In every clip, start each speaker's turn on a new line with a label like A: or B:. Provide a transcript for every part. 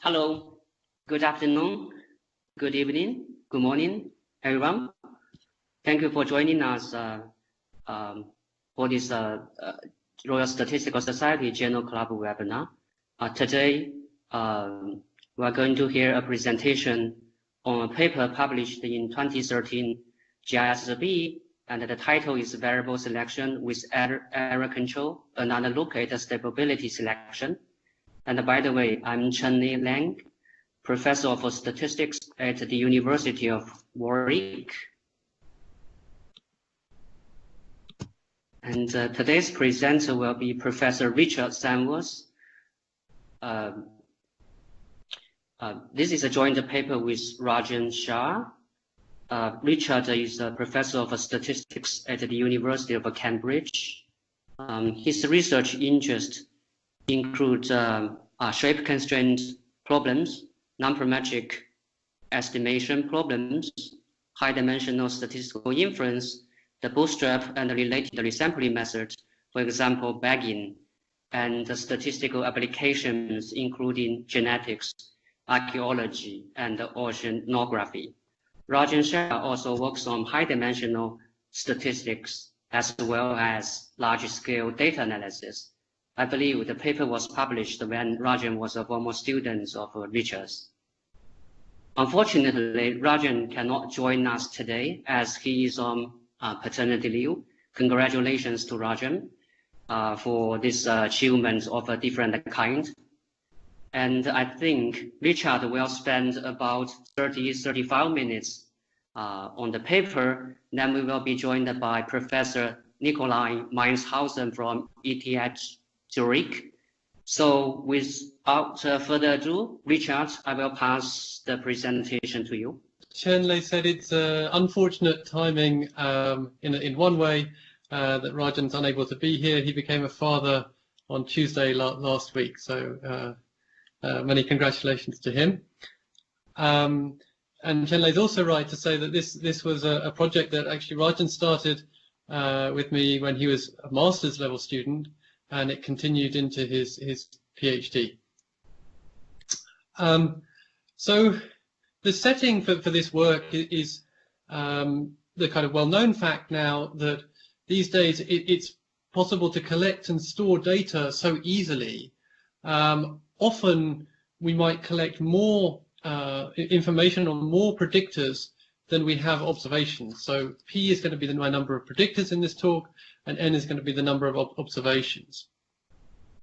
A: Hello, good afternoon, good evening, good morning, everyone. Thank you for joining us for this Royal Statistical Society General Club webinar. Today, we are going to hear a presentation on a paper published in 2013 GISB, and the title is Variable Selection with Error Control, another look at stability selection. And by the way, I'm Chenlei Leng, Professor of Statistics at the University of Warwick. And today's presenter will be Professor Richard Samworth. This is a joint paper with Rajen Shah. Richard is a Professor of Statistics at the University of Cambridge. His research interests include shape constraint problems, non-parametric estimation problems, high-dimensional statistical inference, the bootstrap and related resampling methods, for example, bagging, and the statistical applications including genetics, archaeology, and oceanography. Rajen Shah also works on high-dimensional statistics as well as large-scale data analysis. I believe the paper was published when Rajen was a former student of Richard's. Unfortunately, Rajen cannot join us today as he is on paternity leave. Congratulations to Rajen for this achievement of a different kind. And I think Richard will spend about 30-35 minutes on the paper. Then we will be joined by Professor Nicolai Meinshausen from ETH Zurich. So without further ado, Richard, I will pass the presentation to you.
B: Chenlei said it's unfortunate timing in one way that Rajan's unable to be here. He became a father on Tuesday last week, so many congratulations to him. And Chenlei's also right to say that this was a project that actually Rajan started with me when he was a master's level student, and it continued into his PhD. So the setting for this work is the kind of well-known fact now that these days it's possible to collect and store data so easily. Often we might collect more information on more predictors than we have observations. So P is going to be my number of predictors in this talk, and N is going to be the number of observations.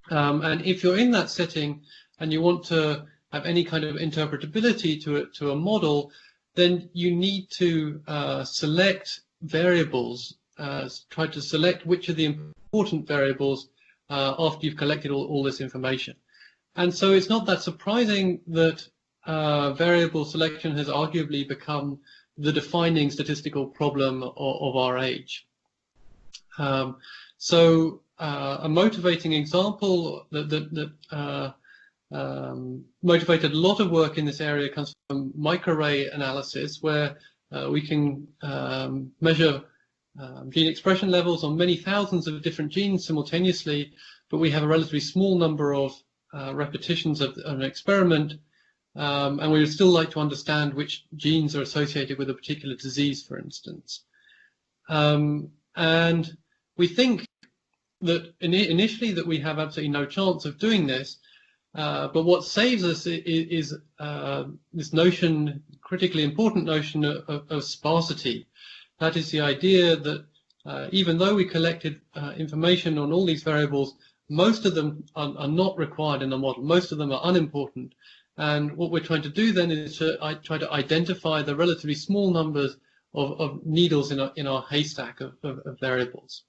B: And if you're in that setting and you want to have any kind of interpretability to a model, then you need to select variables, try to select which are the important variables after you've collected all this information. And so it's not that surprising that variable selection has arguably become the defining statistical problem of our age. So a motivating example that motivated a lot of work in this area comes from microarray analysis, where we can measure gene expression levels on many thousands of different genes simultaneously, but we have a relatively small number of repetitions of an experiment, and we would still like to understand which genes are associated with a particular disease, for instance. And we think that initially that we have absolutely no chance of doing this, but what saves us is this notion, critically important notion of sparsity. That is the idea that even though we collected information on all these variables, most of them are not required in the model. Most of them are unimportant. And what we're trying to do then is to try to identify the relatively small numbers of needles in our haystack of variables.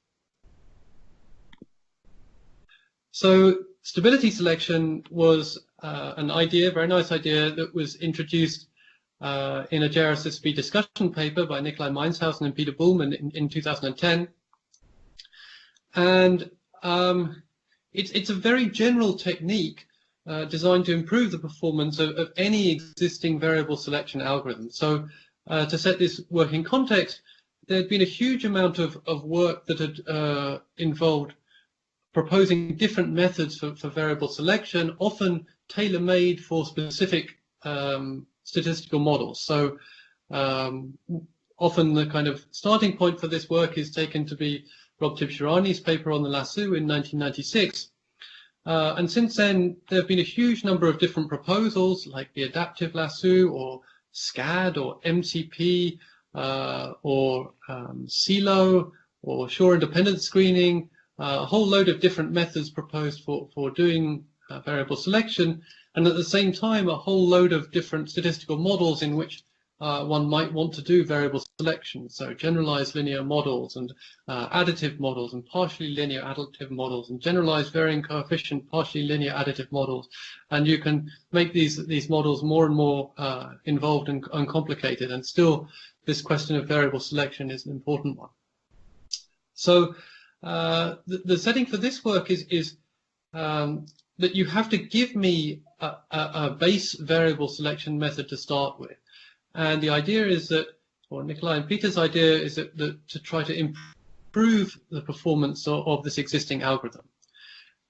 B: So stability selection was an idea, very nice idea, that was introduced in a JRSSB discussion paper by Nicolai Meinshausen and Bühlmann in 2010. And it's a very general technique designed to improve the performance of any existing variable selection algorithm. So to set this work in context, there had been a huge amount of work that had involved proposing different methods for variable selection, often tailor-made for specific statistical models. So often the kind of starting point for this work is taken to be Rob Tibshirani's paper on the lasso in 1996. And since then, there have been a huge number of different proposals, like the adaptive lasso, or SCAD, or MCP, or CELO, or Shore independent screening, a whole load of different methods proposed for doing variable selection, and at the same time, a whole load of different statistical models in which one might want to do variable selection. So generalized linear models and additive models and partially linear additive models and generalized varying coefficient partially linear additive models. And you can make these models more and more involved and complicated, and still this question of variable selection is an important one. So the setting for this work is that you have to give me a base variable selection method to start with. And the idea is that, or Nicolai and Peter's idea is that to try to improve the performance of this existing algorithm.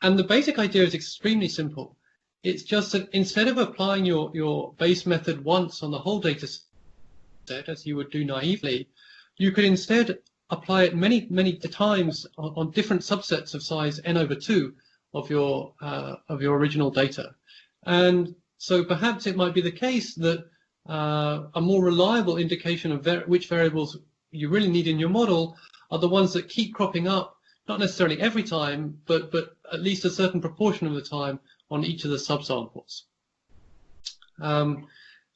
B: And the basic idea is extremely simple. It's just that instead of applying your base method once on the whole data set, as you would do naively, you could instead apply it many times on different subsets of size n/2 of your original data. And so perhaps it might be the case that a more reliable indication of which variables you really need in your model are the ones that keep cropping up, not necessarily every time, but at least a certain proportion of the time on each of the subsamples.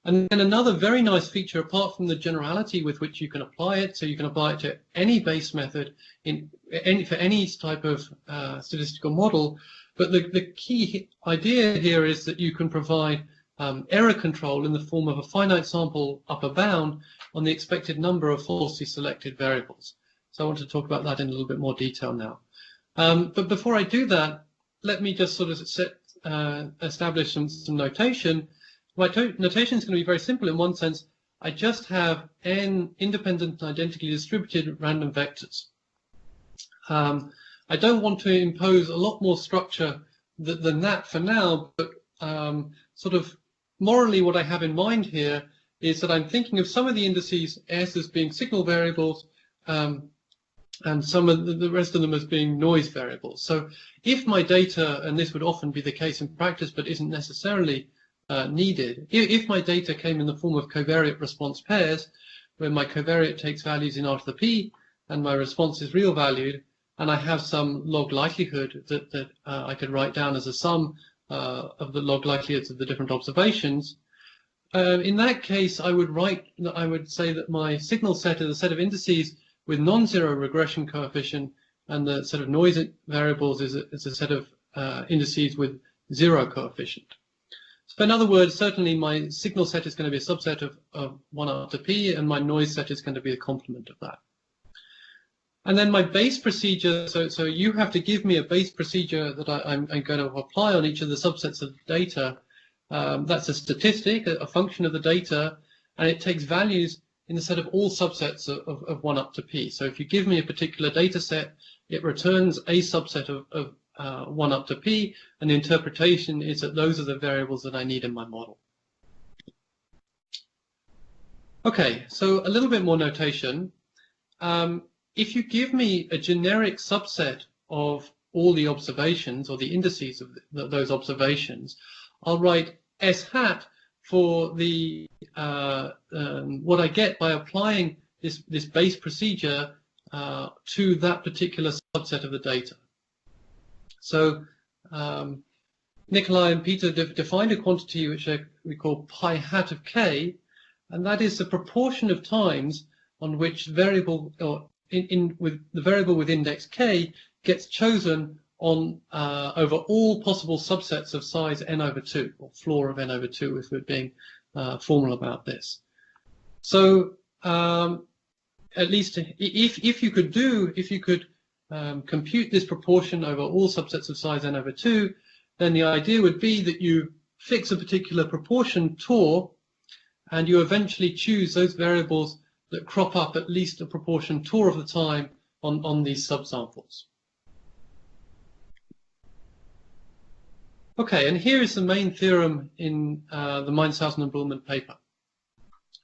B: And then another very nice feature, apart from the generality with which you can apply it, so you can apply it to any base method for any type of statistical model, but the key idea here is that you can provide error control in the form of a finite sample upper bound on the expected number of falsely selected variables. So I want to talk about that in a little bit more detail now. But before I do that, let me just sort of establish some notation. My notation is going to be very simple in one sense. I just have n independent and identically distributed random vectors. I don't want to impose a lot more structure than that for now, but sort of morally what I have in mind here is that I'm thinking of some of the indices S as being signal variables and some of the rest of them as being noise variables. So if my data, and this would often be the case in practice but isn't necessarily needed, if my data came in the form of covariate response pairs, where my covariate takes values in R to the P and my response is real valued, and I have some log likelihood that I could write down as a sum of the log likelihoods of the different observations, in that case I would say that my signal set is a set of indices with non-zero regression coefficient, and the set of noise variables is a set of indices with zero coefficient. So in other words, certainly my signal set is going to be a subset of 1 up to P, and my noise set is going to be a complement of that. And then my base procedure, so you have to give me a base procedure that I'm going to apply on each of the subsets of data. That's a statistic, a function of the data, and it takes values in the set of all subsets of 1 up to P. So if you give me a particular data set, it returns a subset of 1 up to P, and the interpretation is that those are the variables that I need in my model. Okay, so a little bit more notation. If you give me a generic subset of all the observations or the indices of those observations, I'll write S hat for the what I get by applying this base procedure to that particular subset of the data. So Nicolai and Peter defined a quantity which we call pi hat of k, and that is the proportion of times on which variable or with the variable with index k gets chosen on over all possible subsets of size n/2, or floor of n/2, if we're being formal about this. So at least if you could compute this proportion over all subsets of size n/2, then the idea would be that you fix a particular proportion Tor, and you eventually choose those variables that crop up at least a proportion Tor of the time on these subsamples. Okay, and here is the main theorem in the Meinshausen and Bühlmann paper.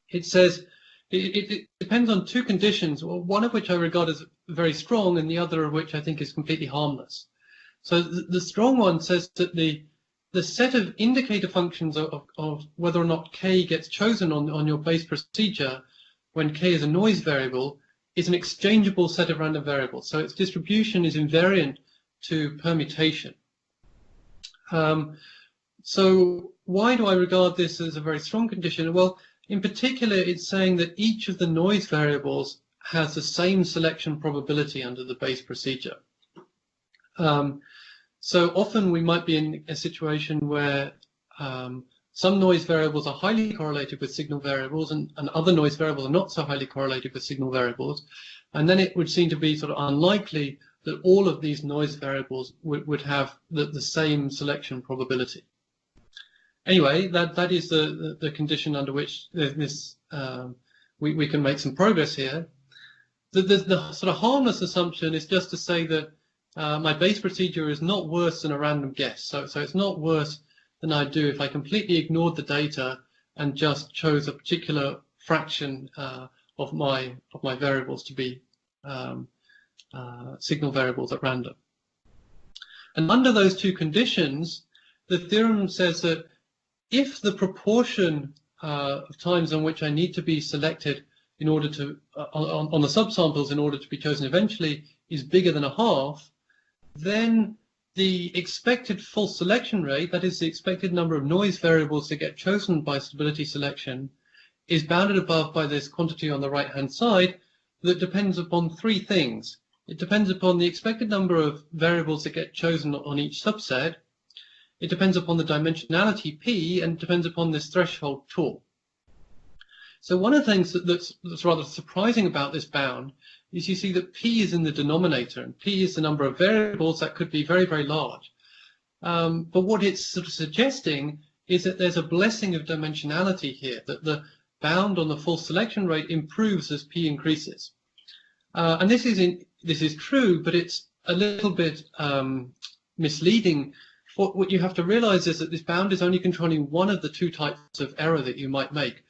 B: It says it depends on two conditions, one of which I regard as very strong and the other of which I think is completely harmless. So the strong one says that the set of indicator functions of whether or not k gets chosen on your base procedure when k is a noise variable is an exchangeable set of random variables. So its distribution is invariant to permutation. So why do I regard this as a very strong condition? Well, in particular, it's saying that each of the noise variables has the same selection probability under the base procedure. So often we might be in a situation where some noise variables are highly correlated with signal variables and other noise variables are not so highly correlated with signal variables. And then it would seem to be sort of unlikely that all of these noise variables would have the same selection probability. Anyway, that is the condition under which this we can make some progress here. The sort of harmless assumption is just to say that my base procedure is not worse than a random guess. So it's not worse than I'd do if I completely ignored the data and just chose a particular fraction of my variables to be signal variables at random. And under those two conditions, the theorem says that if the proportion of times on which I need to be selected in order to on the subsamples in order to be chosen eventually is bigger than a half, then the expected false selection rate, that is the expected number of noise variables that get chosen by stability selection, is bounded above by this quantity on the right-hand side that depends upon three things. It depends upon the expected number of variables that get chosen on each subset. It depends upon the dimensionality P, and it depends upon this threshold tau. So one of the things that's rather surprising about this bound is you see that P is in the denominator, and P is the number of variables that could be very, very large. But what it's sort of suggesting is that there's a blessing of dimensionality here, that the bound on the false selection rate improves as P increases. And this is true, but it's a little bit misleading. What you have to realize is that this bound is only controlling one of the two types of error that you might make.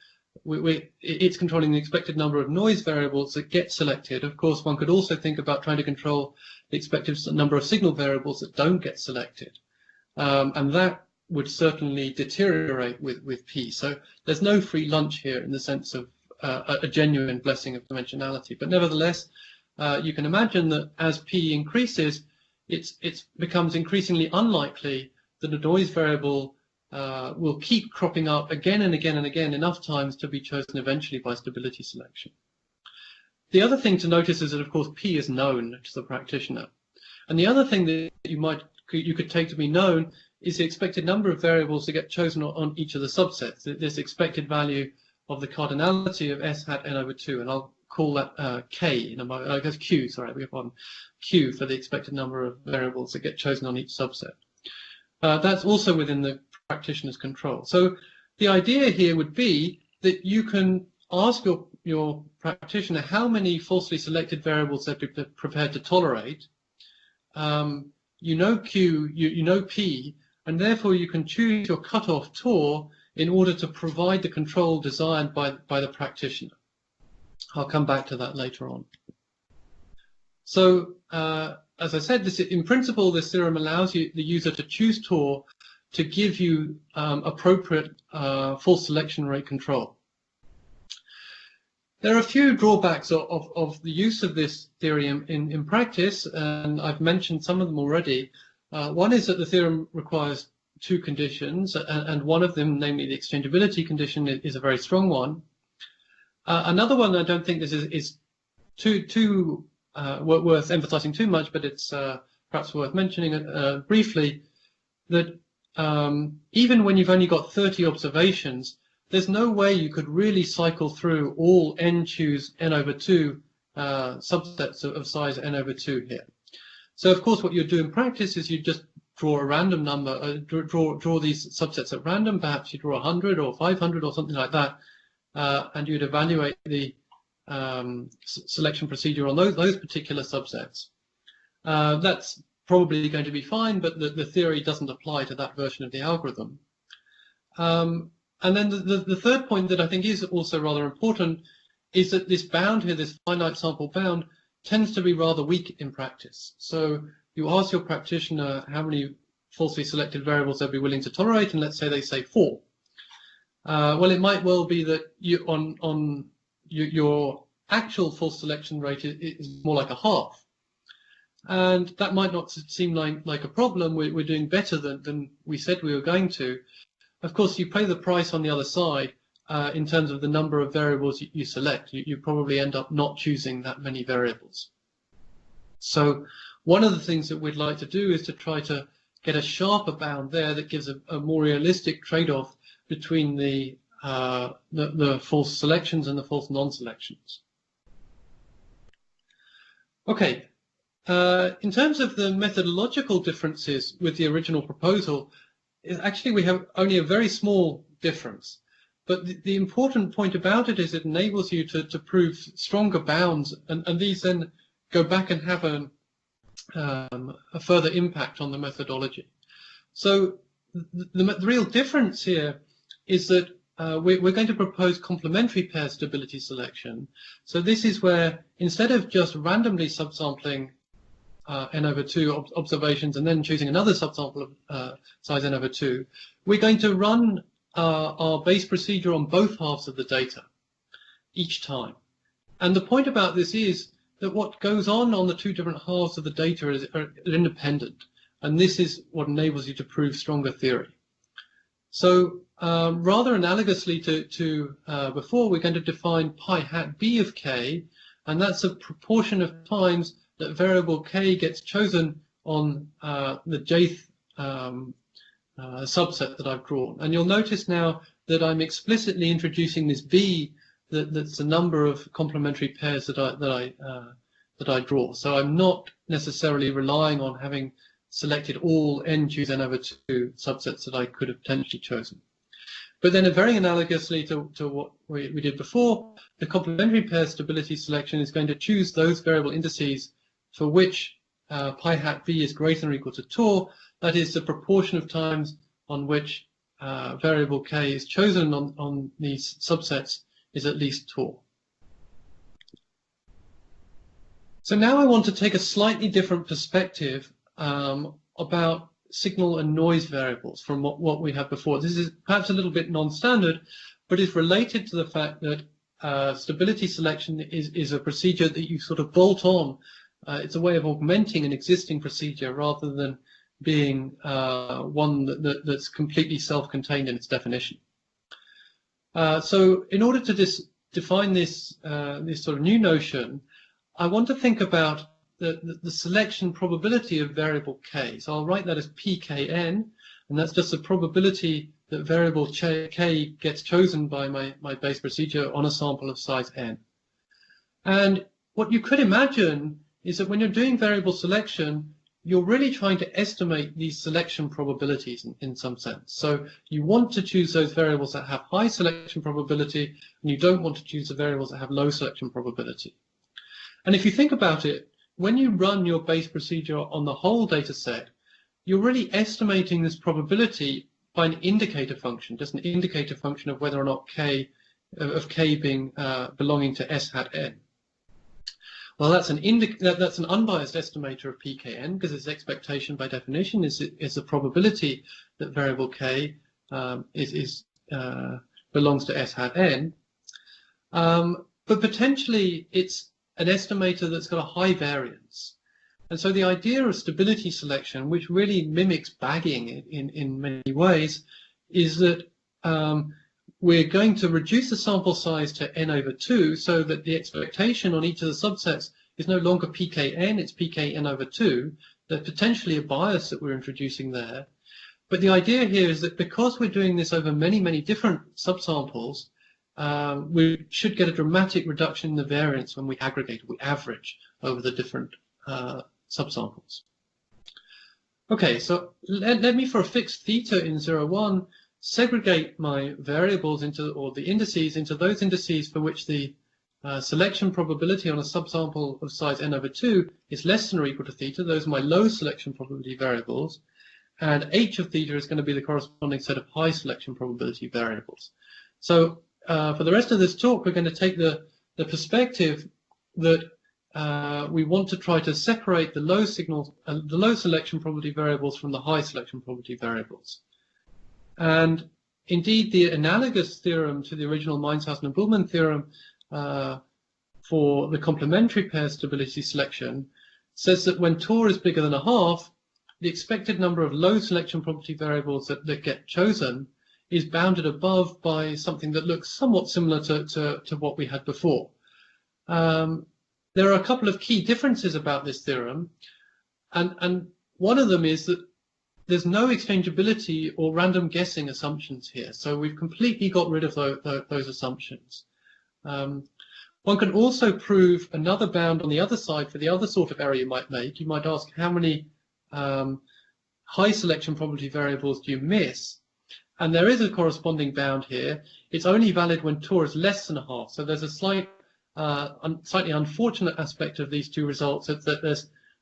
B: It's controlling the expected number of noise variables that get selected. Of course, one could also think about trying to control the expected number of signal variables that don't get selected. And that would certainly deteriorate with P. So there's no free lunch here in the sense of a genuine blessing of dimensionality. But nevertheless, you can imagine that as P increases, it becomes increasingly unlikely that a noise variable will keep cropping up again and again and again enough times to be chosen eventually by stability selection. The other thing to notice is that, of course, P is known to the practitioner. And the other thing that you could take to be known is the expected number of variables that get chosen on each of the subsets, this expected value of the cardinality of S hat n over 2. And I'll call that K in a moment. I guess Q, sorry, we have one Q for the expected number of variables that get chosen on each subset. That's also within the practitioner's control. So the idea here would be that you can ask your practitioner how many falsely selected variables they're prepared to tolerate. You know Q, you know P, and therefore you can choose your cutoff tau in order to provide the control desired by the practitioner. I'll come back to that later on. So, as I said, in principle, this theorem allows the user to choose tau to give you appropriate false selection rate control. There are a few drawbacks of the use of this theorem in practice, and I've mentioned some of them already. One is that the theorem requires two conditions, and one of them, namely the exchangeability condition, is a very strong one. Another one, I don't think this is too worth emphasizing too much, but it's perhaps worth mentioning briefly, that even when you've only got 30 observations, there's no way you could really cycle through all n choose n over 2 subsets of size n over 2 here. So of course what you do in practice is you just draw a random number, draw these subsets at random. Perhaps you draw 100 or 500 or something like that, and you'd evaluate the selection procedure on those particular subsets. That's probably going to be fine, but the theory doesn't apply to that version of the algorithm. And then the third point that I think is also rather important is that this bound here, this finite sample bound, tends to be rather weak in practice. So you ask your practitioner how many falsely selected variables they'll be willing to tolerate, and let's say they say 4. Well, it might well be that your actual false selection rate is more like a half. And that might not seem like a problem. We're doing better than we said we were going to. Of course, you pay the price on the other side in terms of the number of variables you select. You probably end up not choosing that many variables. So one of the things that we'd like to do is to try to get a sharper bound there that gives a more realistic trade-off between the false selections and the false non-selections. Okay, in terms of the methodological differences with the original proposal, actually we have only a very small difference. But the important point about it is it enables you to prove stronger bounds, and these then go back and have a further impact on the methodology. So the real difference here is that we're going to propose complementary pair stability selection. So this is where instead of just randomly subsampling n over 2 observations and then choosing another subsample of size n over 2, we're going to run our base procedure on both halves of the data each time. And the point about this is that what goes on the two different halves of the data are independent. And this is what enables you to prove stronger theory. So rather analogously to before, we're going to define pi hat b of k, and that's a proportion of times that variable k gets chosen on the jth subset that I've drawn. And you'll notice now that I'm explicitly introducing this b that's the number of complementary pairs that I draw. So I'm not necessarily relying on having selected all n choose n over 2 subsets that I could have potentially chosen. But then very analogously to what we did before, the complementary pair stability selection is going to choose those variable indices for which pi hat b is greater than or equal to Tor. That is the proportion of times on which variable k is chosen on these subsets is at least Tor. So now I want to take a slightly different perspective about signal and noise variables from what we had before. This is perhaps a little bit non-standard, but is related to the fact that stability selection is a procedure that you sort of bolt on. It's a way of augmenting an existing procedure rather than being one that's completely self-contained in its definition. So in order to define this sort of new notion, I want to think about the selection probability of variable k. So I'll write that as pkn, and that's just the probability that variable k gets chosen by my base procedure on a sample of size n. And what you could imagine is that when you're doing variable selection, you're really trying to estimate these selection probabilities in some sense. So you want to choose those variables that have high selection probability, and you don't want to choose the variables that have low selection probability. And if you think about it, when you run your base procedure on the whole data set, you're really estimating this probability by an indicator function, just an indicator function of whether or not k being belonging to s hat n. Well, that's an unbiased estimator of pkn, because its expectation by definition is the probability that variable k belongs to s hat n. But potentially it's an estimator that's got a high variance. And so the idea of stability selection, which really mimics bagging in many ways, is that we're going to reduce the sample size to n over 2 so that the expectation on each of the subsets is no longer pkn, it's pkn over 2. There's potentially a bias that we're introducing there. But the idea here is that because we're doing this over many, many different subsamples, we should get a dramatic reduction in the variance when we aggregate, we average over the different subsamples. Okay, so let me, for a fixed theta in 0, 1, segregate my variables into, or the indices, into those indices for which the selection probability on a subsample of size n over 2 is less than or equal to theta. Those are my low selection probability variables. And h of theta is going to be the corresponding set of high selection probability variables. So for the rest of this talk, we're going to take the perspective that we want to try to separate the low selection probability variables from the high selection probability variables. And indeed, the analogous theorem to the original Meinshausen and Bühlmann theorem for the complementary pair stability selection says that when Tor is bigger than a half, the expected number of low selection probability variables that get chosen is bounded above by something that looks somewhat similar to what we had before. There are a couple of key differences about this theorem, and one of them is that there's no exchangeability or random guessing assumptions here, so we've completely got rid of those assumptions. One can also prove another bound on the other side for the other sort of error you might make. You might ask, how many high selection probability variables do you miss? And there is a corresponding bound here. It's only valid when Tor is less than a half. So there's a slightly unfortunate aspect of these two results, that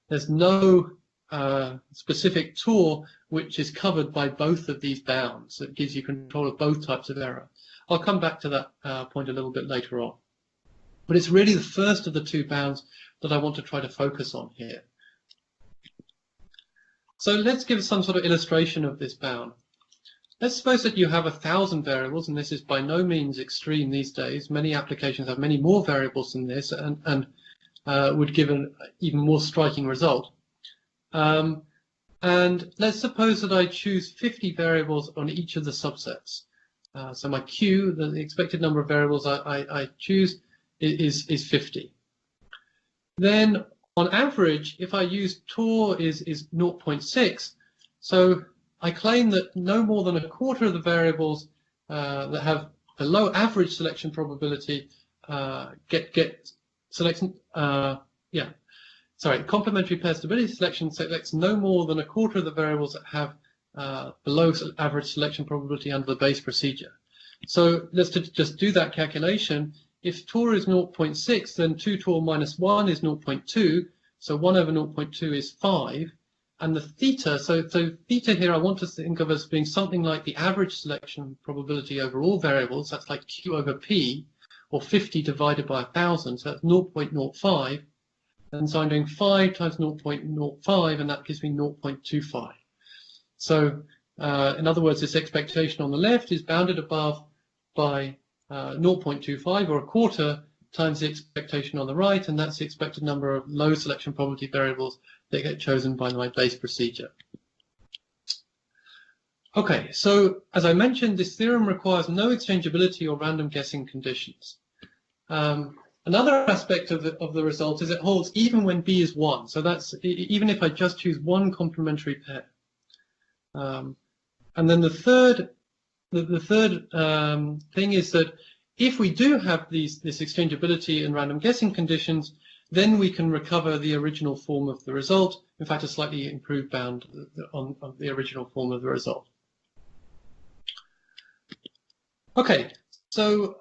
B: there's no specific Tor which is covered by both of these bounds. So it gives you control of both types of error. I'll come back to that point a little bit later on. But it's really the first of the two bounds that I want to try to focus on here. So let's give some sort of illustration of this bound. Let's suppose that you have 1,000 variables, and this is by no means extreme these days. Many applications have many more variables than this, and would give an even more striking result. And let's suppose that I choose 50 variables on each of the subsets. So my Q, the expected number of variables I choose, is 50. Then on average, if I use Tor is 0.6, so I claim that no more than a quarter of the variables that have a low average selection probability get selection. Complementary pair stability selection selects no more than a quarter of the variables that have below average selection probability under the base procedure. So let's just do that calculation. If Tor is 0.6, then 2 Tor minus 1 is 0.2. So 1 over 0.2 is 5. And the theta, so theta here I want to think of as being something like the average selection probability over all variables. That's like Q over P, or 50 divided by 1,000. So that's 0.05. And so I'm doing 5 times 0.05, and that gives me 0.25. So in other words, this expectation on the left is bounded above by 0.25, or a quarter, times the expectation on the right, and that's the expected number of low selection probability variables that get chosen by my base procedure. Okay, so as I mentioned, this theorem requires no exchangeability or random guessing conditions. Another aspect of the result is it holds even when B is 1. So that's even if I just choose one complementary pair. And then the third thing is that if we do have this exchangeability and random guessing conditions, then we can recover the original form of the result. In fact, a slightly improved bound on the original form of the result. Okay, so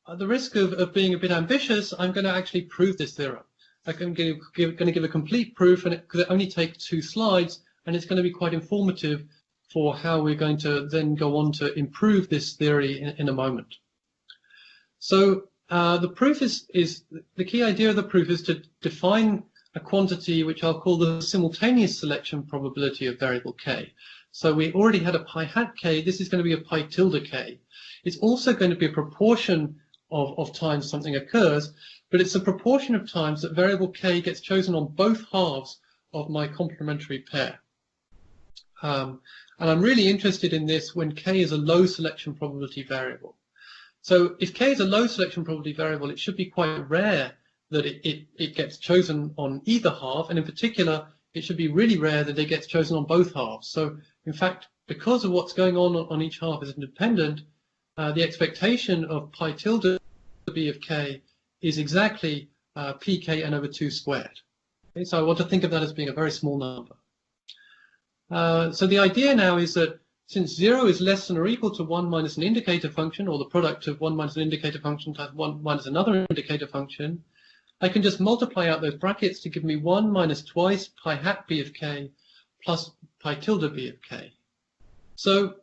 B: at the risk of being a bit ambitious, I'm going to actually prove this theorem. I'm going to give a complete proof, and because it only takes 2 slides, and it's going to be quite informative for how we're going to then go on to improve this theory in a moment. So the proof is the key idea of the proof is to define a quantity which I'll call the simultaneous selection probability of variable k. So we already had a pi hat k. This is going to be a pi tilde k. It's also going to be a proportion of times something occurs, but it's a proportion of times that variable k gets chosen on both halves of my complementary pair. And I'm really interested in this when k is a low selection probability variable. So if k is a low selection probability variable, it should be quite rare that it gets chosen on either half, and in particular, it should be really rare that it gets chosen on both halves. So in fact, because of what's going on each half is independent, the expectation of pi tilde b of k is exactly pkn over 2 squared. Okay, so I want to think of that as being a very small number. So the idea now is that since 0 is less than or equal to 1 minus an indicator function, or the product of 1 minus an indicator function times 1 minus another indicator function, I can just multiply out those brackets to give me 1 minus twice pi hat b of k plus pi tilde b of k. So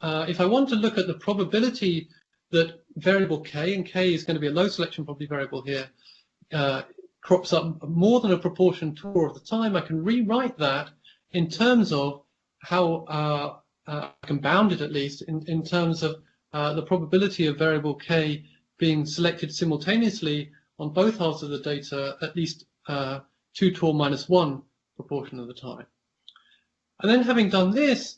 B: if I want to look at the probability that variable k, and k is going to be a low selection probability variable here, crops up more than a proportion tour of the time, I can rewrite that in terms of how I can bound it, at least, in terms of the probability of variable k being selected simultaneously on both halves of the data at least 2 tour minus 1 proportion of the time. And then, having done this,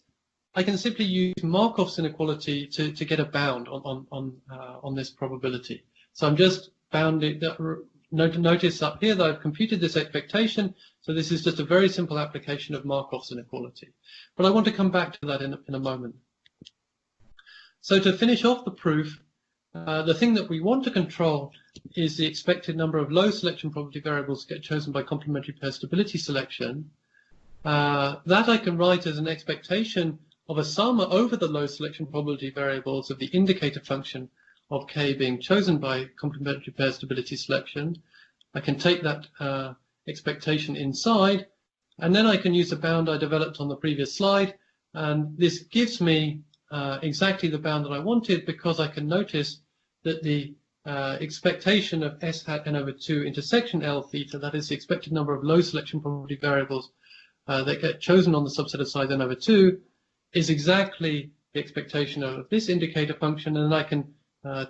B: I can simply use Markov's inequality to get a bound on this probability. So I'm just bounding. Notice up here that I've computed this expectation. So this is just a very simple application of Markov's inequality. But I want to come back to that in a moment. So to finish off the proof, the thing that we want to control is the expected number of low selection probability variables get chosen by complementary pair stability selection. That I can write as an expectation of a sum over the low selection probability variables of the indicator function of k being chosen by complementary pair stability selection. I can take that expectation inside, and then I can use the bound I developed on the previous slide, and this gives me exactly the bound that I wanted, because I can notice that the expectation of s hat n over 2 intersection L theta, that is the expected number of low selection probability variables that get chosen on the subset of size n over 2, is exactly the expectation of this indicator function, and I can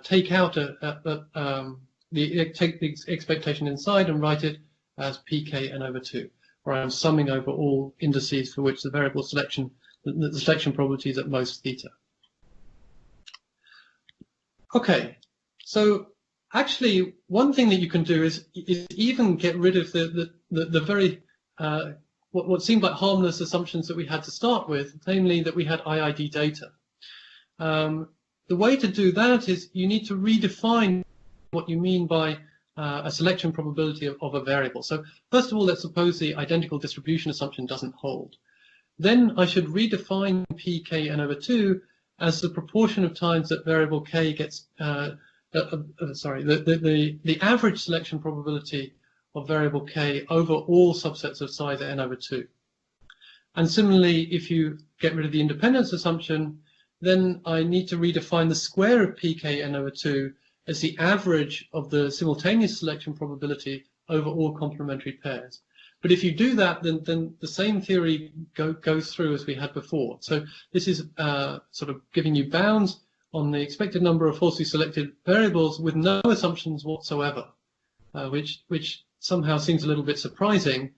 B: take out take the expectation inside and write it as pk n over 2, where I'm summing over all indices for which the variable selection, the selection probability is at most theta. Okay, so actually one thing that you can do is even get rid of the very what seemed like harmless assumptions that we had to start with, namely that we had IID data. The way to do that is you need to redefine what you mean by a selection probability of a variable. So first of all, let's suppose the identical distribution assumption doesn't hold. Then I should redefine pk n over 2 as the proportion of times that variable k gets, the average selection probability of variable k over all subsets of size n over 2. And similarly, if you get rid of the independence assumption, then I need to redefine the square of pk n over 2 as the average of the simultaneous selection probability over all complementary pairs. But if you do that, then the same theory goes through as we had before. So this is sort of giving you bounds on the expected number of falsely selected variables with no assumptions whatsoever, which somehow seems a little bit surprising.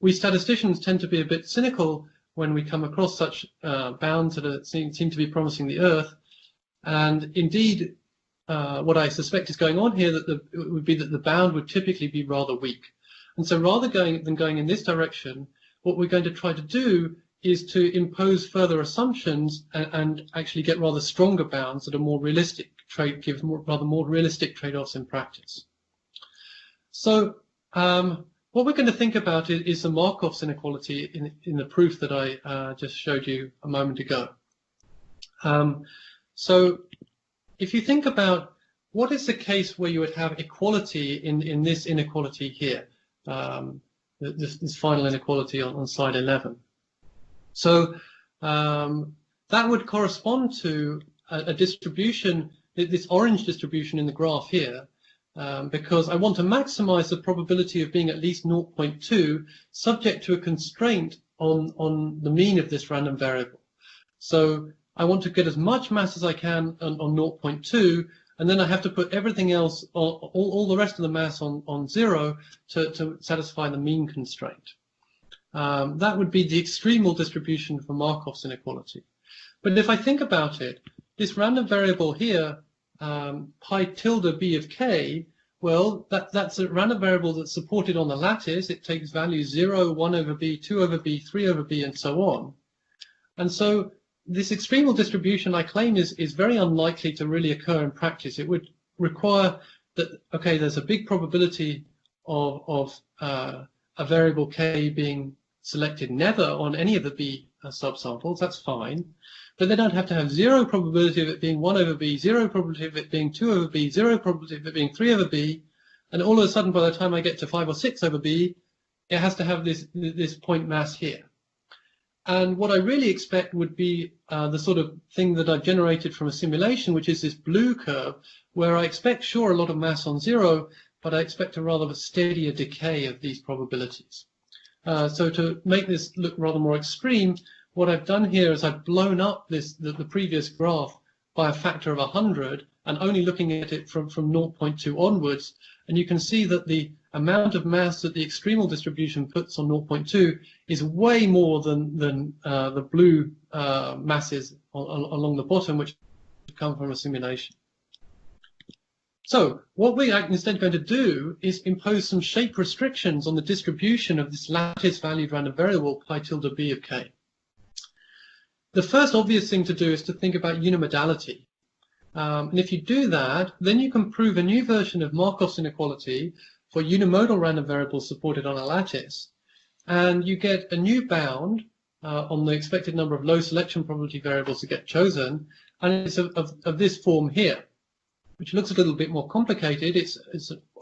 B: We statisticians tend to be a bit cynical when we come across such bounds that seem to be promising the Earth. And indeed, what I suspect is going on here would be that the bound would typically be rather weak. And so rather than going in this direction, what we're going to try to do is to impose further assumptions and actually get rather stronger bounds that are more realistic, give rather more realistic trade-offs in practice. So what we're going to think about is the Markov's inequality in the proof that I just showed you a moment ago. So if you think about what is the case where you would have equality in this inequality here, this final inequality on slide 11. So that would correspond to a distribution, this orange distribution in the graph here, because I want to maximize the probability of being at least 0.2 subject to a constraint on the mean of this random variable. So I want to get as much mass as I can on 0.2, and then I have to put everything else, all the rest of the mass on 0 to satisfy the mean constraint. That would be the extremal distribution for Markov's inequality. But if I think about it, this random variable here, pi tilde b of k, well, that's a random variable that's supported on the lattice. It takes values 0, 1 over b, 2 over b, 3 over b, and so on. And so this extremal distribution, I claim, is very unlikely to really occur in practice. It would require that, okay, there's a big probability of a variable k being selected never on any of the b subsamples, that's fine. But they don't have to have zero probability of it being 1 over b, zero probability of it being 2 over b, zero probability of it being 3 over b, and all of a sudden by the time I get to 5 or 6 over b, it has to have this point mass here. And what I really expect would be the sort of thing that I've generated from a simulation, which is this blue curve, where I expect, sure, a lot of mass on 0, but I expect a rather steadier decay of these probabilities. So to make this look rather more extreme, what I've done here is I've blown up the previous graph by a factor of 100, and only looking at it from 0.2 onwards. And you can see that the amount of mass that the extremal distribution puts on 0.2 is way more than the blue masses along the bottom, which come from a simulation. So what we are instead going to do is impose some shape restrictions on the distribution of this lattice-valued random variable pi tilde b of k. The first obvious thing to do is to think about unimodality. And if you do that, then you can prove a new version of Markov's inequality for unimodal random variables supported on a lattice. And you get a new bound on the expected number of low selection probability variables that get chosen. And it's of this form here, which looks a little bit more complicated. It's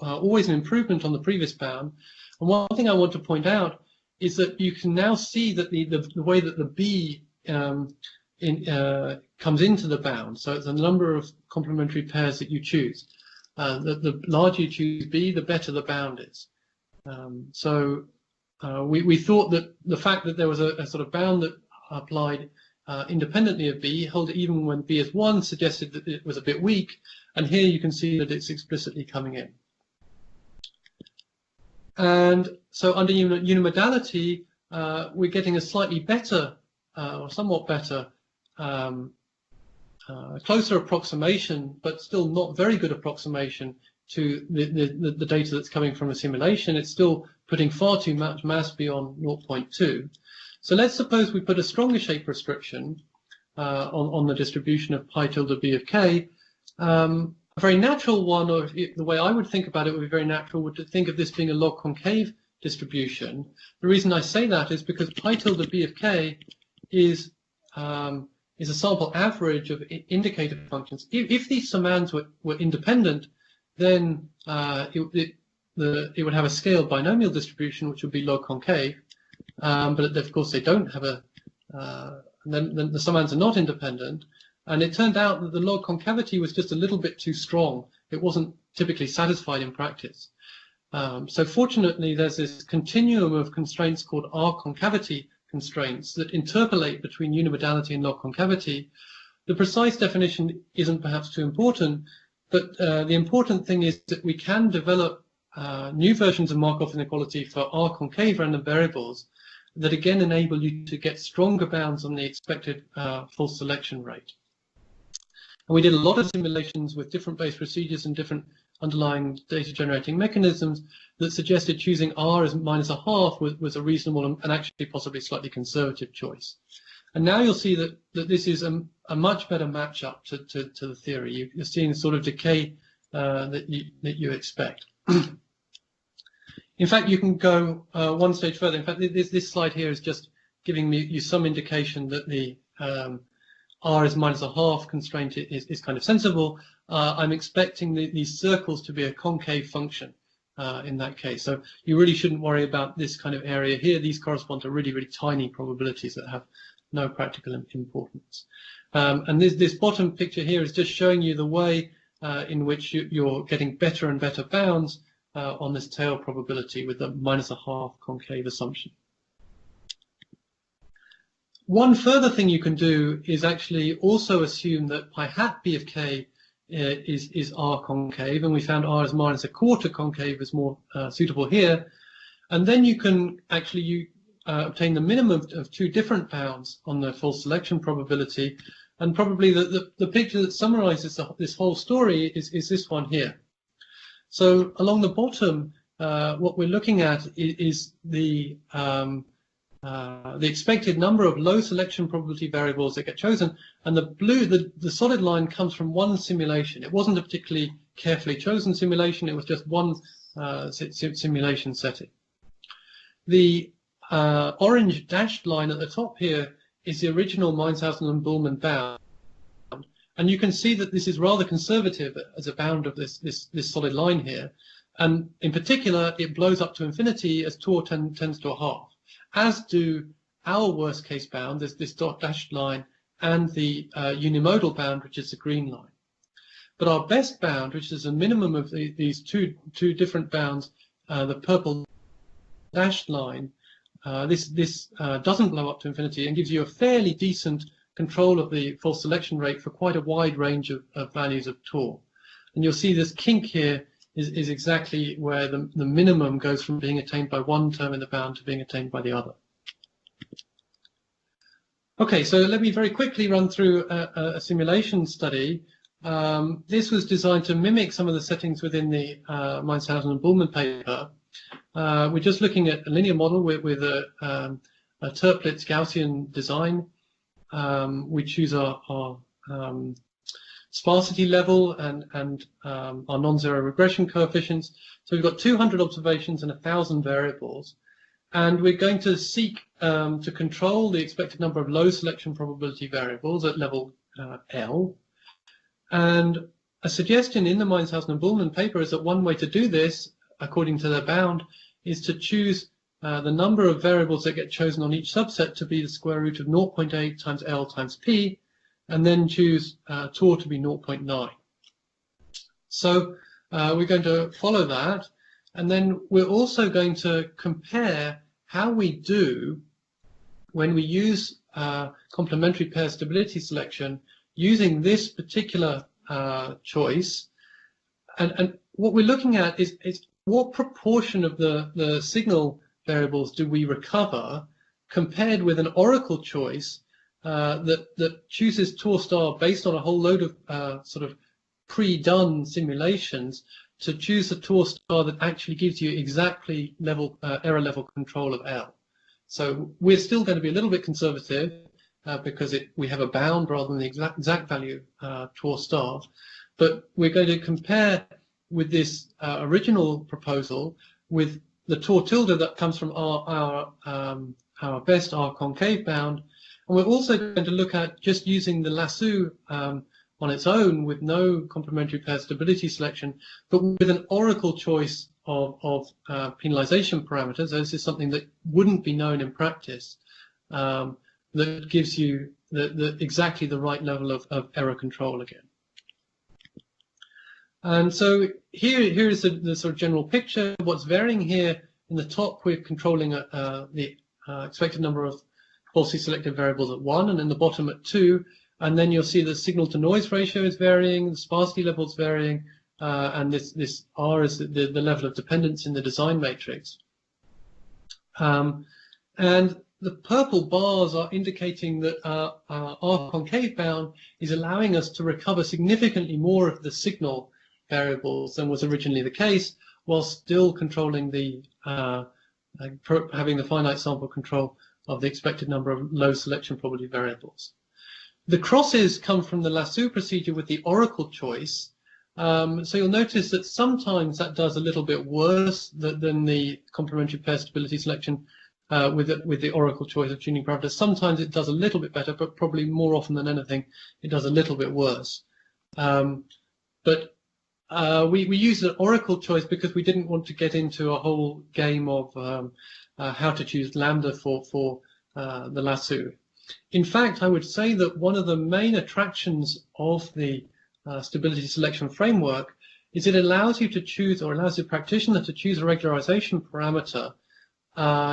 B: always an improvement on the previous bound. And one thing I want to point out is that you can now see that the way that the b comes into the bound. So it's a number of complementary pairs that you choose. The larger you choose b, the better the bound is. We thought that the fact that there was a sort of bound that applied independently of b, held even when b is 1, suggested that it was a bit weak. And here you can see that it's explicitly coming in. And so under unimodality, we're getting a slightly better, or somewhat better, closer approximation, but still not very good approximation to the data that's coming from a simulation. It's still putting far too much mass beyond 0.2. So let's suppose we put a stronger shape restriction on the distribution of pi tilde b of k. A very natural one, or the way I would think about it would be very natural, would to think of this being a log concave distribution. The reason I say that is because pi tilde b of k is a sample average of indicator functions. If these summands were independent, then it would have a scaled binomial distribution, which would be log concave. But of course they don't have then the summands are not independent. And it turned out that the log concavity was just a little bit too strong. It wasn't typically satisfied in practice. So fortunately, there's this continuum of constraints called R-concavity constraints that interpolate between unimodality and log concavity. The precise definition isn't perhaps too important, but the important thing is that we can develop new versions of Markov inequality for R-concave random variables that again enable you to get stronger bounds on the expected false selection rate. And we did a lot of simulations with different base procedures and different underlying data generating mechanisms that suggested choosing R as -1/2 was a reasonable and actually possibly slightly conservative choice. And now you'll see that this is a much better matchup to the theory. You're seeing the sort of decay that you expect. In fact, you can go one stage further. In fact, this slide here is just giving you some indication that the R is -1/2 constraint is kind of sensible. I'm expecting these circles to be a concave function in that case. So you really shouldn't worry about this kind of area here. These correspond to really, really tiny probabilities that have no practical importance. And this bottom picture here is just showing you the way in which you're getting better and better bounds on this tail probability with the -1/2 concave assumption. One further thing you can do is actually also assume that Pihat b of k is R concave, and we found R is -1/4 concave is more suitable here. And then you can actually obtain the minimum of two different bounds on the false selection probability. And probably the picture that summarizes this whole story is this one here. So along the bottom, what we're looking at is the expected number of low selection probability variables that get chosen, and the solid line comes from one simulation. It wasn't a particularly carefully chosen simulation, it was just one simulation setting. The orange dashed line at the top here is the original Meinshausen and Bühlmann bound. And you can see that this is rather conservative as a bound of this solid line here. And in particular, it blows up to infinity as Tor tends to a half, as do our worst case bound, this dashed line, and the unimodal bound, which is the green line. But our best bound, which is a minimum of these two different bounds, the purple dashed line, this doesn't blow up to infinity and gives you a fairly decent control of the false selection rate for quite a wide range of values of Tor. And you'll see this kink here is exactly where the minimum goes from being attained by one term in the bound to being attained by the other. Okay, so let me very quickly run through a simulation study. This was designed to mimic some of the settings within the Meinshausen and Bühlmann paper. We're just looking at a linear model with a Toeplitz Gaussian design. We choose our sparsity level and our non-zero regression coefficients. So we've got 200 observations and 1,000 variables. And we're going to seek to control the expected number of low selection probability variables at level L. And a suggestion in the Meinshausen and Bühlmann paper is that one way to do this, according to their bound, is to choose the number of variables that get chosen on each subset to be the square root of 0.8 times L times P, and then choose Tor to be 0.9. So we're going to follow that. And then we're also going to compare how we do when we use complementary pair stability selection using this particular choice. And what we're looking at is what proportion of the signal variables do we recover compared with an oracle choice that chooses Tor star based on a whole load of sort of pre-done simulations to choose a Tor star that actually gives you exactly error level control of L. So we're still going to be a little bit conservative because we have a bound rather than the exact value Tor star. But we're going to compare with this original proposal with the Tor tilde that comes from our best, our concave bound. And we're also going to look at just using the lasso on its own with no complementary pair stability selection, but with an oracle choice of penalization parameters. This is something that wouldn't be known in practice, that gives you exactly the right level of error control again. And so here is the sort of general picture. What's varying here in the top, we're controlling the expected number of falsely selected variables at 1, and in the bottom at 2. And then you'll see the signal to noise ratio is varying, the sparsity level is varying, and this R is the level of dependence in the design matrix. And the purple bars are indicating that our concave bound is allowing us to recover significantly more of the signal variables than was originally the case, while still controlling having the finite sample control of the expected number of low selection probability variables. The crosses come from the lasso procedure with the oracle choice. So you'll notice that sometimes that does a little bit worse than the complementary pair stability selection with the oracle choice of tuning parameters. Sometimes it does a little bit better, but probably more often than anything, it does a little bit worse. But we used an oracle choice because we didn't want to get into a whole game of how to choose lambda for the lasso. In fact, I would say that one of the main attractions of the stability selection framework is it allows you to choose, or allows the practitioner to choose a regularization parameter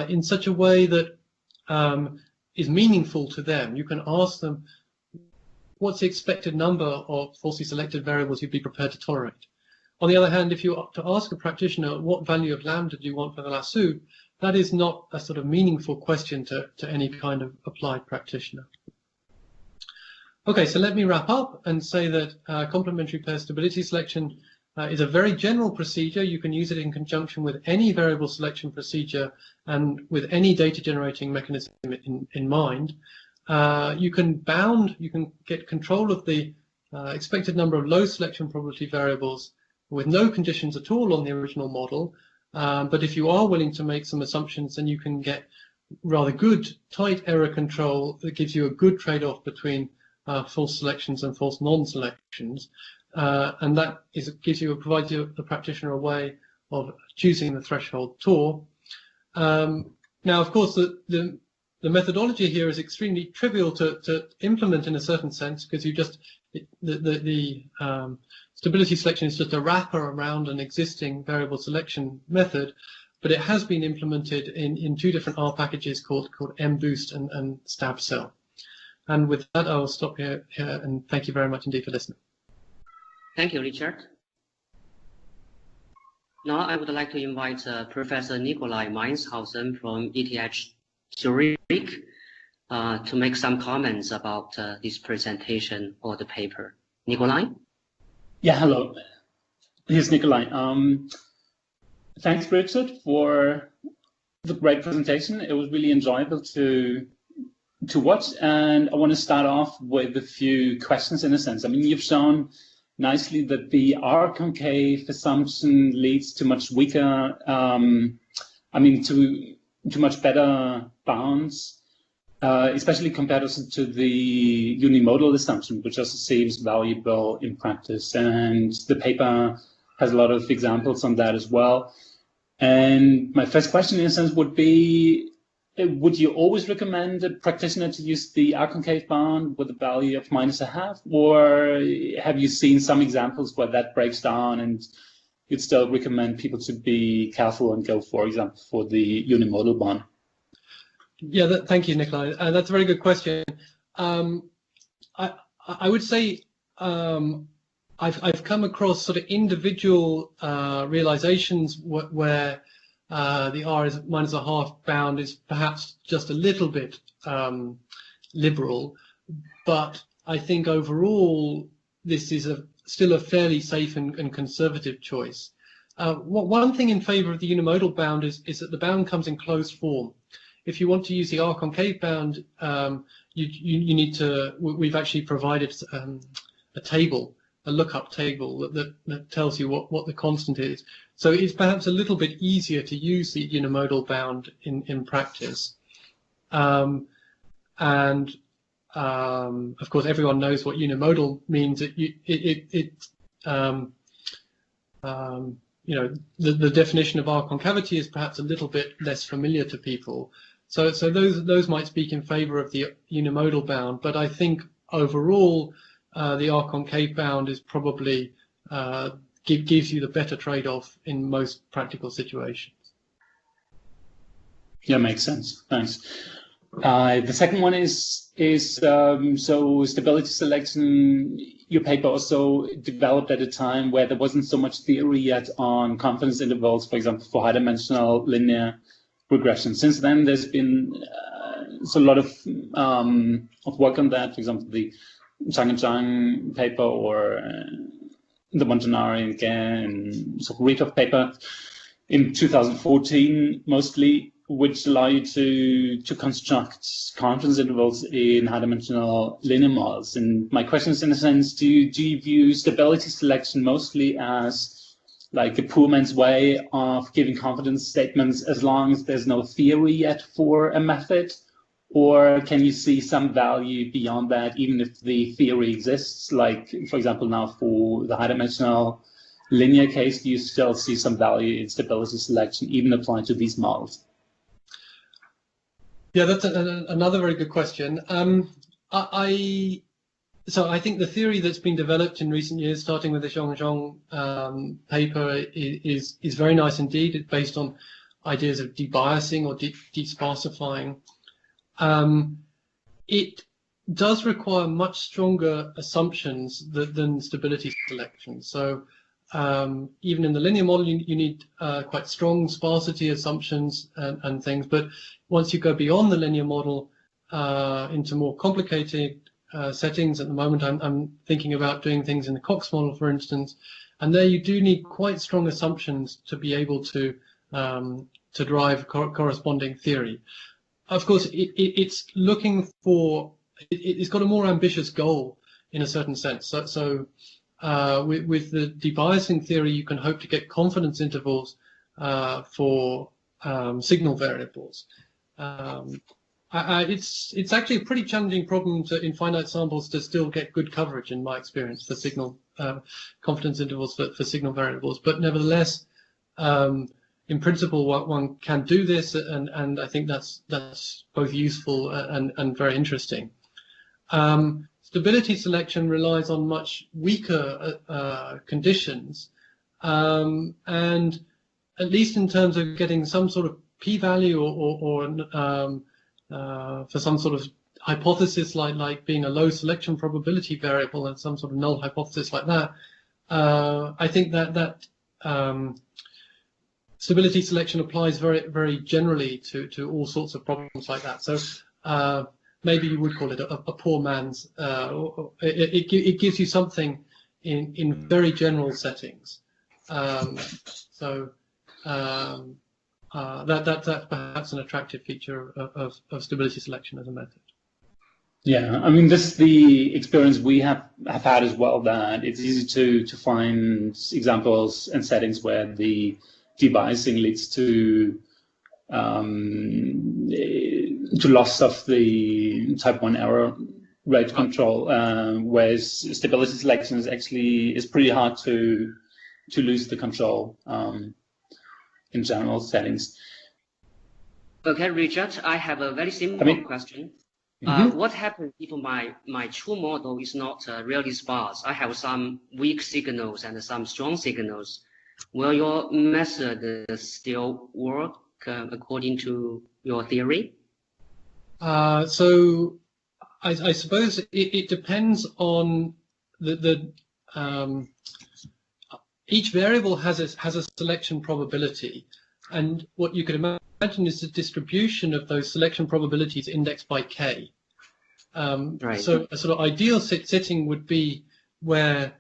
B: in such a way that is meaningful to them. You can ask them, what's the expected number of falsely selected variables you'd be prepared to tolerate? On the other hand, if you are to ask a practitioner what value of lambda do you want for the lasso, that is not a sort of meaningful question to any kind of applied practitioner. Okay, so let me wrap up and say that complementary pair stability selection is a very general procedure. You can use it in conjunction with any variable selection procedure and with any data generating mechanism in mind. You can get control of the expected number of low selection probability variables with no conditions at all on the original model. But if you are willing to make some assumptions, then you can get rather good tight error control that gives you a good trade-off between false selections and false non-selections, and that provides you, the practitioner, a way of choosing the threshold Tor. Now, of course, the methodology here is extremely trivial to implement in a certain sense, because the stability selection is just a wrapper around an existing variable selection method, but it has been implemented in two different R packages called mboost and stabcell. And with that, I will stop here, and thank you very much indeed for listening.
A: Thank you, Richard. Now I would like to invite Professor Nicolai Meinshausen from ETH Zurich to make some comments about this presentation or the paper. Nicolai?
C: Yeah, hello. Here's Nicolai. Thanks, Richard, for the great presentation. It was really enjoyable to watch, and I want to start off with a few questions in a sense. I mean, you've shown nicely that the R concave assumption leads to much weaker, to much better bounds, especially compared also to the unimodal assumption, which also seems valuable in practice. And the paper has a lot of examples on that as well. And my first question, in a sense, would be, would you always recommend a practitioner to use the R concave bound with a value of -0.5, or have you seen some examples where that breaks down and you'd still recommend people to be careful and go, for example, for the unimodal bound?
B: Yeah, thank you, Nicolai. That's a very good question. I would say I've come across sort of individual realizations where the R is -0.5 bound is perhaps just a little bit liberal, but I think overall this is still a fairly safe and conservative choice. One thing in favor of the unimodal bound is that the bound comes in closed form. If you want to use the R concave bound, you need to. We've actually provided a table, a lookup table that tells you what the constant is. So it's perhaps a little bit easier to use the unimodal bound in practice. Of course, everyone knows what unimodal means. The definition of R concavity is perhaps a little bit less familiar to people. So those might speak in favor of the unimodal bound, but I think overall the R concave bound is probably gives you the better trade-off in most practical situations.
C: Yeah, makes sense. Thanks. The second one is so stability selection. Your paper also developed at a time where there wasn't so much theory yet on confidence intervals, for example, for high-dimensional linear regression. Since then, there's been a lot of work on that. For example, the Chang and Zhang paper, or the Montanari and Gare and Sokolitov paper in 2014, mostly, which allow you to construct confidence intervals in high-dimensional linear models. And my question is, in a sense, do you view stability selection mostly as like a poor man's way of giving confidence statements as long as there's no theory yet for a method? Or can you see some value beyond that, even if the theory exists? Like, for example, now for the high-dimensional linear case, do you still see some value in stability selection, even applied to these models?
B: Yeah, that's another very good question. So I think the theory that's been developed in recent years, starting with the Zhong paper, is very nice indeed. It's based on ideas of debiasing or desparsifying. It does require much stronger assumptions than stability selection. So even in the linear model, you need quite strong sparsity assumptions and things. But once you go beyond the linear model into more complicated settings, at the moment I'm thinking about doing things in the Cox model, for instance, and there you do need quite strong assumptions to be able to derive corresponding theory. Of course, it's looking for, it's got a more ambitious goal in a certain sense. So with the debiasing theory, you can hope to get confidence intervals for signal variables. It's actually a pretty challenging problem in finite samples to still get good coverage, in my experience, for signal confidence intervals for signal variables. But nevertheless, in principle, one can do this, and I think that's both useful and very interesting. Stability selection relies on much weaker conditions, and at least in terms of getting some sort of p-value or for some sort of hypothesis like being a low selection probability variable and some sort of null hypothesis like that, I think that stability selection applies very, very generally to all sorts of problems like that. So maybe you would call it a poor man's. It gives you something in very general settings. That's perhaps an attractive feature of stability selection as a method.
C: Yeah, I mean, this is the experience we have had as well, that it's easy to find examples and settings where the debiasing leads to loss of the type 1 error rate control, whereas stability selection is pretty hard to lose the control in general settings.
A: Okay, Richard, I have a very simple question. What happens if my true model is not really sparse? I have some weak signals and some strong signals. Will your method still work according to your theory?
B: So I suppose it depends on each variable has a selection probability, and what you could imagine is the distribution of those selection probabilities indexed by k.
A: Right.
B: So a sort of ideal setting would be where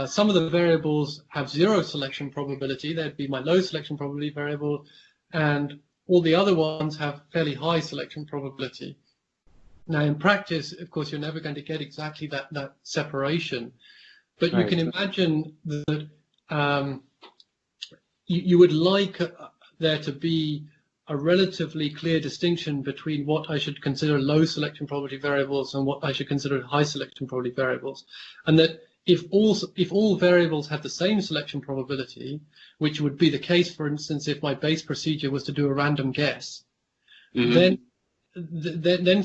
B: some of the variables have 0 selection probability. That'd be my low selection probability variable, and all the other ones have fairly high selection probability. Now, in practice, of course, you're never going to get exactly that separation, but you can imagine that you would like there to be a relatively clear distinction between what I should consider low selection probability variables and what I should consider high selection probability variables, and that if all variables had the same selection probability, which would be the case, for instance, if my base procedure was to do a random guess, then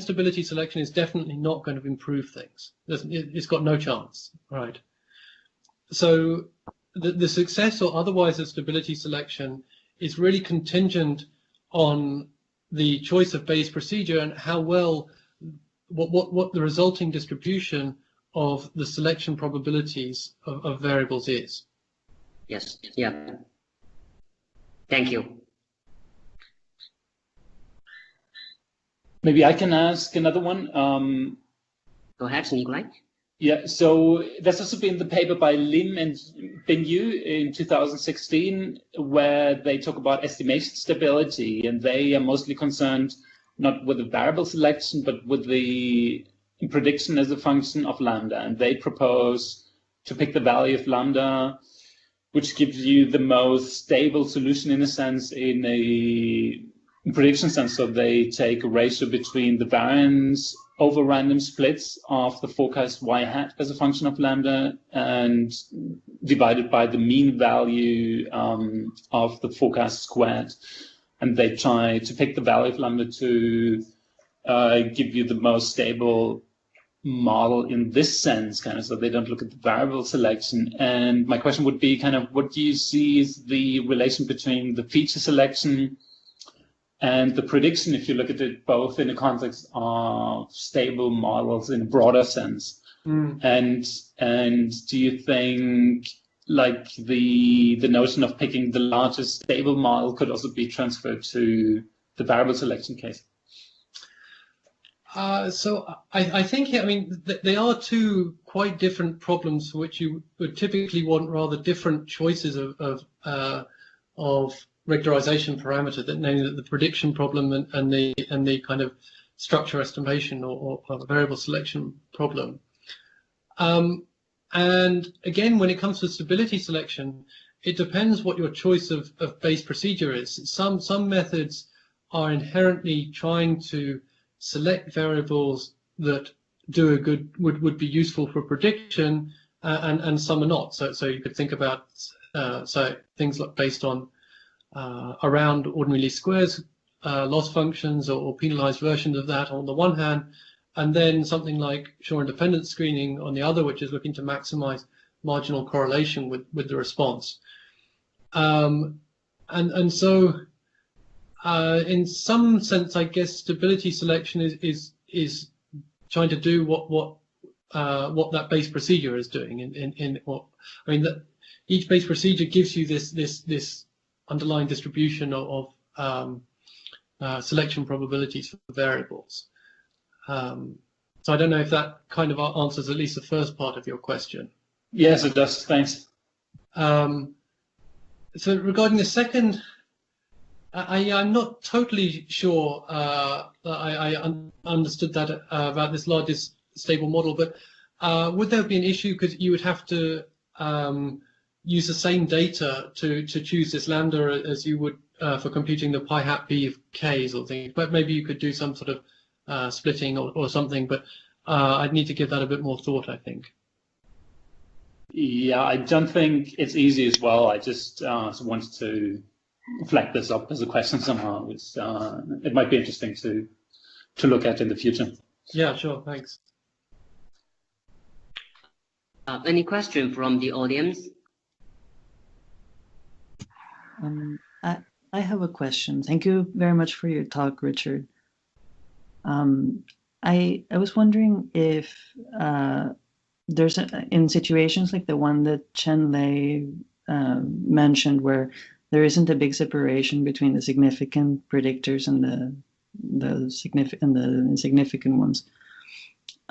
B: stability selection is definitely not going to improve things. It's got no chance, right? So the success or otherwise of stability selection is really contingent on the choice of base procedure and how well what the resulting distribution of the selection probabilities of variables is.
A: Yes. Yeah. Thank you.
C: Maybe I can ask another one.
A: Go ahead, Nicolai.
C: Yeah, so there's also been the paper by Lim and Bingyu in 2016 where they talk about estimation stability, and they are mostly concerned not with the variable selection but with the prediction as a function of lambda, and they propose to pick the value of lambda, which gives you the most stable solution in a sense, in a prediction sense. So they take a ratio between the variance over random splits of the forecast y hat as a function of lambda and divided by the mean value of the forecast squared. And they try to pick the value of lambda to give you the most stable model in this sense, kind of, so they don't look at the variable selection. And my question would be kind of, what do you see is the relation between the feature selection and the prediction, if you look at it both in the context of stable models in a broader sense? And do you think like the notion of picking the largest stable model could also be transferred to the variable selection case?
B: So I think, I mean, they are two quite different problems for which you would typically want rather different choices of regularization parameter, that namely the prediction problem and the kind of structure estimation or variable selection problem. And again, when it comes to stability selection, it depends what your choice of base procedure is. Some methods are inherently trying to select variables that do a good would be useful for prediction, and some are not. So you could think about so things like based on around ordinary least squares, loss functions, or penalized versions of that on the one hand, and then something like Shah independent screening on the other, which is looking to maximize marginal correlation with the response. And so in some sense, I guess stability selection is trying to do what that base procedure is doing. In what I mean, that each base procedure gives you this underlying distribution of selection probabilities for variables. So I don't know if that kind of answers at least the first part of your question.
C: Yes, it does. Thanks.
B: So regarding the second, I'm not totally sure I understood that about this largest stable model, but would there be an issue because you would have to use the same data to choose this lambda as you would for computing the Pihat B of k's or things, but maybe you could do some sort of splitting or something, but I'd need to give that a bit more thought, I think.
C: Yeah, I don't think it's easy as well. I just wanted to flag this up as a question somehow. It might be interesting to look at in the future.
B: Yeah, sure. Thanks.
A: Any question from the audience?
D: I have a question. Thank you very much for your talk, Richard. I was wondering if there's in situations like the one that Chenlei mentioned, where there isn't a big separation between the significant predictors and the insignificant ones.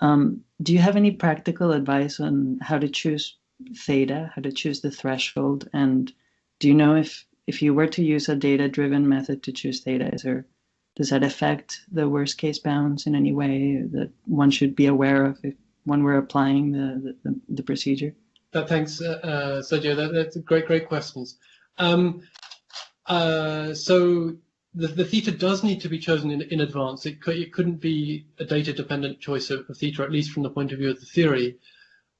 D: Do you have any practical advice on how to choose theta, how to choose the threshold? And do you know if you were to use a data-driven method to choose theta, does that affect the worst-case bounds in any way that one should be aware of if one were applying the procedure?
B: Thanks, Sergio. That's great questions. So the theta does need to be chosen in advance. It couldn't be a data-dependent choice of theta, at least from the point of view of the theory.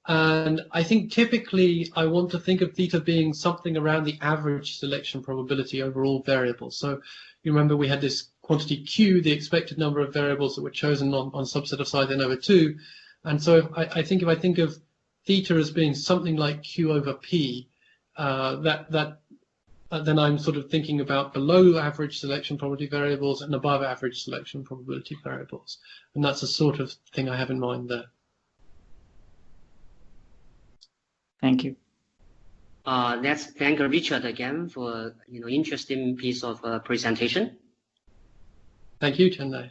B: And I think typically I want to think of theta being something around the average selection probability over all variables. So you remember we had this quantity Q, the expected number of variables that were chosen on subset of psi n over 2. And so if I think of theta as being something like Q over P, then I'm sort of thinking about below average selection probability variables and above average selection probability variables. And that's the sort of thing I have in mind there.
D: Thank you.
A: Let's thank Richard again for interesting piece of presentation.
B: Thank you, Chenlei.